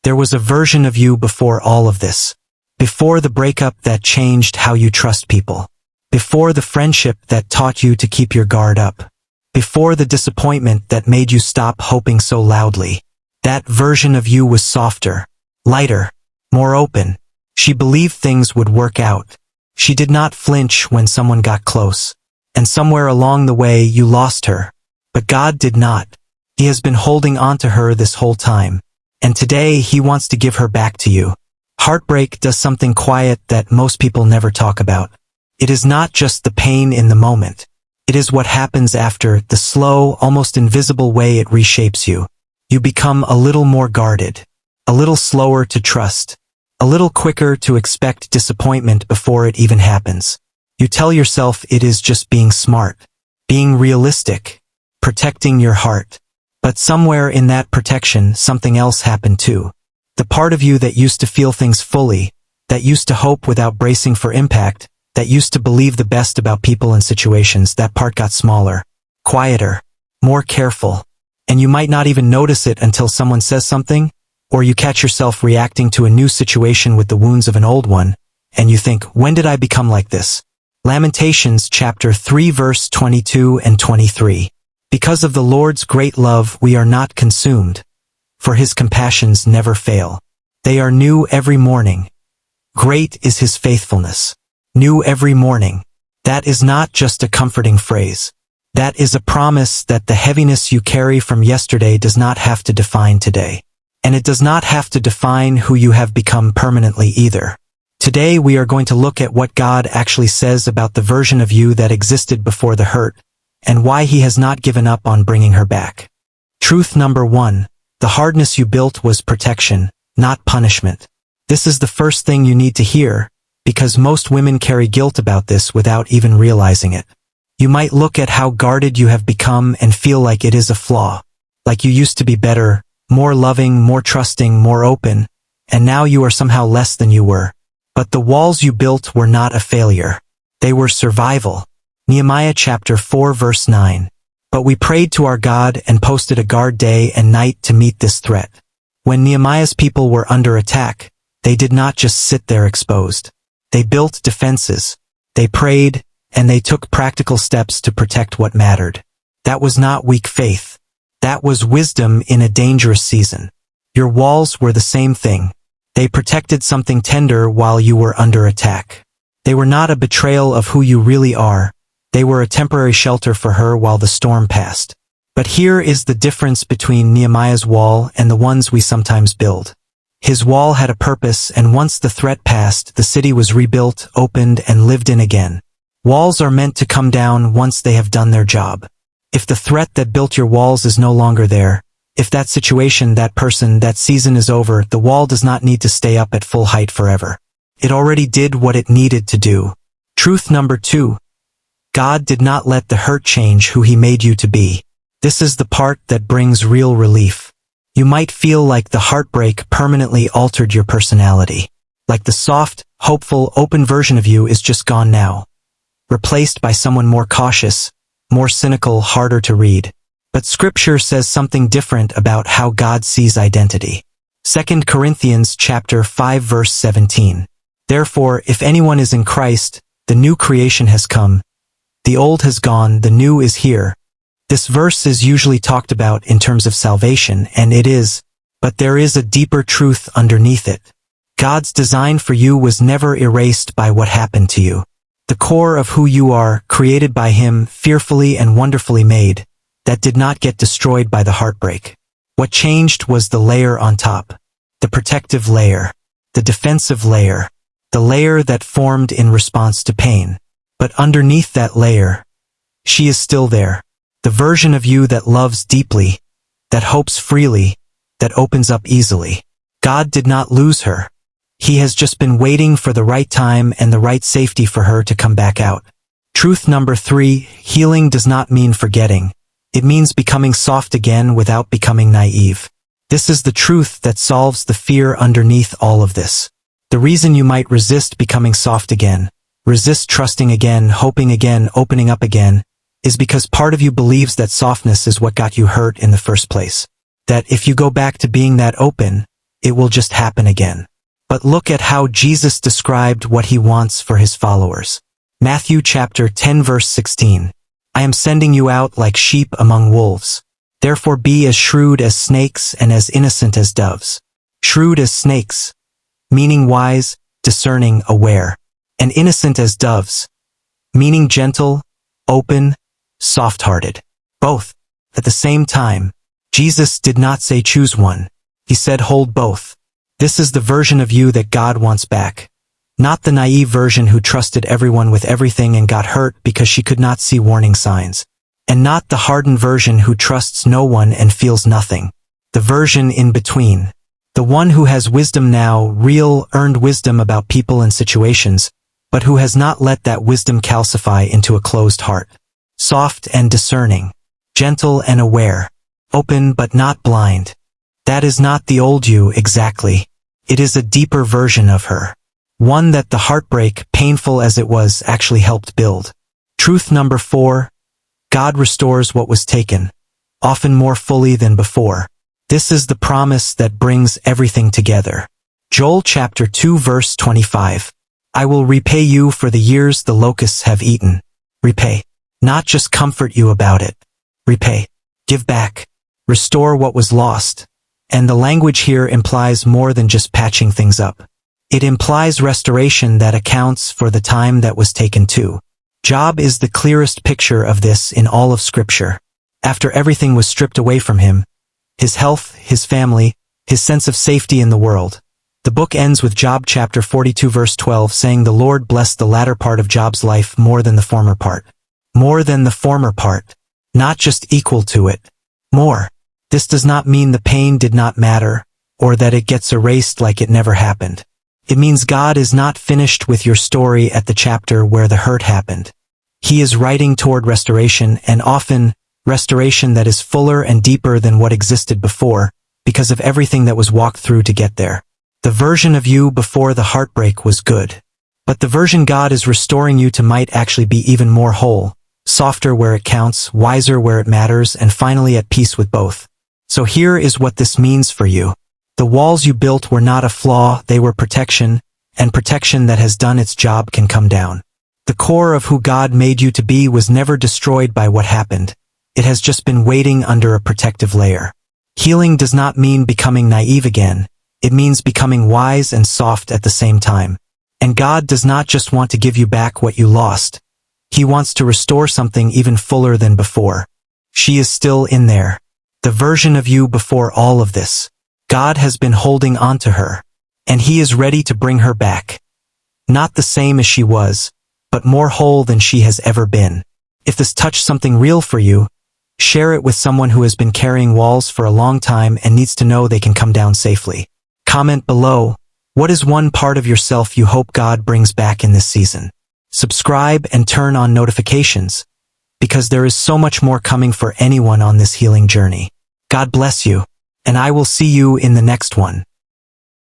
There was a version of you before all of this. Before the breakup that changed how you trust people. Before the friendship that taught you to keep your guard up. Before the disappointment that made you stop hoping so loudly. That version of you was softer, lighter, more open. She believed things would work out. She did not flinch when someone got close. And somewhere along the way you lost her. But God did not. He has been holding on to her this whole time. And today He wants to give her back to you. Heartbreak does something quiet that most people never talk about. It is not just the pain in the moment. It is what happens after, the slow, almost invisible way it reshapes you. You become a little more guarded. A little slower to trust. A little quicker to expect disappointment before it even happens. You tell yourself it is just being smart. Being realistic. Protecting your heart. But somewhere in that protection, something else happened too. The part of you that used to feel things fully, that used to hope without bracing for impact, that used to believe the best about people and situations, that part got smaller, quieter, more careful. And you might not even notice it until someone says something, or you catch yourself reacting to a new situation with the wounds of an old one, and you think, when did I become like this? Lamentations chapter 3 verse 22 and 23. Because of the Lord's great love we are not consumed, for His compassions never fail. They are new every morning. Great is His faithfulness. New every morning. That is not just a comforting phrase. That is a promise that the heaviness you carry from yesterday does not have to define today. And it does not have to define who you have become permanently either. Today we are going to look at what God actually says about the version of you that existed before the hurt, and why He has not given up on bringing her back. Truth number 1. The hardness you built was protection, not punishment. This is the first thing you need to hear, because most women carry guilt about this without even realizing it. You might look at how guarded you have become and feel like it is a flaw. Like you used to be better, more loving, more trusting, more open, and now you are somehow less than you were. But the walls you built were not a failure. They were survival. Nehemiah chapter 4 verse 9. But we prayed to our God and posted a guard day and night to meet this threat. When Nehemiah's people were under attack, they did not just sit there exposed. They built defenses. They prayed, and they took practical steps to protect what mattered. That was not weak faith. That was wisdom in a dangerous season. Your walls were the same thing. They protected something tender while you were under attack. They were not a betrayal of who you really are. They were a temporary shelter for her while the storm passed. But here is the difference between Nehemiah's wall and the ones we sometimes build. His wall had a purpose, and once the threat passed, the city was rebuilt, opened, and lived in again. Walls are meant to come down once they have done their job. If the threat that built your walls is no longer there, if that situation, that person, that season is over, the wall does not need to stay up at full height forever. It already did what it needed to do. Truth number 2. God did not let the hurt change who He made you to be. This is the part that brings real relief. You might feel like the heartbreak permanently altered your personality. Like the soft, hopeful, open version of you is just gone now. Replaced by someone more cautious, more cynical, harder to read. But Scripture says something different about how God sees identity. 2 Corinthians chapter 5 verse 17. Therefore, if anyone is in Christ, the new creation has come. The old has gone, the new is here. This verse is usually talked about in terms of salvation, and it is, but there is a deeper truth underneath it. God's design for you was never erased by what happened to you. The core of who you are, created by Him, fearfully and wonderfully made, that did not get destroyed by the heartbreak. What changed was the layer on top. The protective layer. The defensive layer. The layer that formed in response to pain. But underneath that layer, she is still there. The version of you that loves deeply, that hopes freely, that opens up easily. God did not lose her. He has just been waiting for the right time and the right safety for her to come back out. Truth number 3, healing does not mean forgetting. It means becoming soft again without becoming naive. This is the truth that solves the fear underneath all of this. The reason you might resist becoming soft again, resist trusting again, hoping again, opening up again, is because part of you believes that softness is what got you hurt in the first place. That if you go back to being that open, it will just happen again. But look at how Jesus described what he wants for his followers. Matthew chapter 10 verse 16. I am sending you out like sheep among wolves. Therefore be as shrewd as snakes and as innocent as doves. Shrewd as snakes, meaning wise, discerning, aware. And innocent as doves, meaning gentle, open, soft-hearted. Both. At the same time, Jesus did not say choose one. He said hold both. This is the version of you that God wants back. Not the naive version who trusted everyone with everything and got hurt because she could not see warning signs. And not the hardened version who trusts no one and feels nothing. The version in between. The one who has wisdom now, real, earned wisdom about people and situations, but who has not let that wisdom calcify into a closed heart. Soft and discerning. Gentle and aware. Open but not blind. That is not the old you exactly. It is a deeper version of her. One that the heartbreak, painful as it was, actually helped build. Truth number 4. God restores what was taken, often more fully than before. This is the promise that brings everything together. Joel chapter 2 verse 25. I will repay you for the years the locusts have eaten. Repay. Not just comfort you about it. Repay. Give back. Restore what was lost. And the language here implies more than just patching things up. It implies restoration that accounts for the time that was taken too. Job is the clearest picture of this in all of Scripture. After everything was stripped away from him, his health, his family, his sense of safety in the world. The book ends with Job chapter 42 verse 12 saying the Lord blessed the latter part of Job's life more than the former part. More than the former part. Not just equal to it. More. This does not mean the pain did not matter, or that it gets erased like it never happened. It means God is not finished with your story at the chapter where the hurt happened. He is writing toward restoration, and often, restoration that is fuller and deeper than what existed before, because of everything that was walked through to get there. The version of you before the heartbreak was good. But the version God is restoring you to might actually be even more whole, softer where it counts, wiser where it matters, and finally at peace with both. So here is what this means for you. The walls you built were not a flaw, they were protection, and protection that has done its job can come down. The core of who God made you to be was never destroyed by what happened. It has just been waiting under a protective layer. Healing does not mean becoming naive again. It means becoming wise and soft at the same time. And God does not just want to give you back what you lost. He wants to restore something even fuller than before. She is still in there. The version of you before all of this. God has been holding on to her. And He is ready to bring her back. Not the same as she was, but more whole than she has ever been. If this touched something real for you, share it with someone who has been carrying walls for a long time and needs to know they can come down safely. Comment below, what is one part of yourself you hope God brings back in this season? Subscribe and turn on notifications, because there is so much more coming for anyone on this healing journey. God bless you, and I will see you in the next one.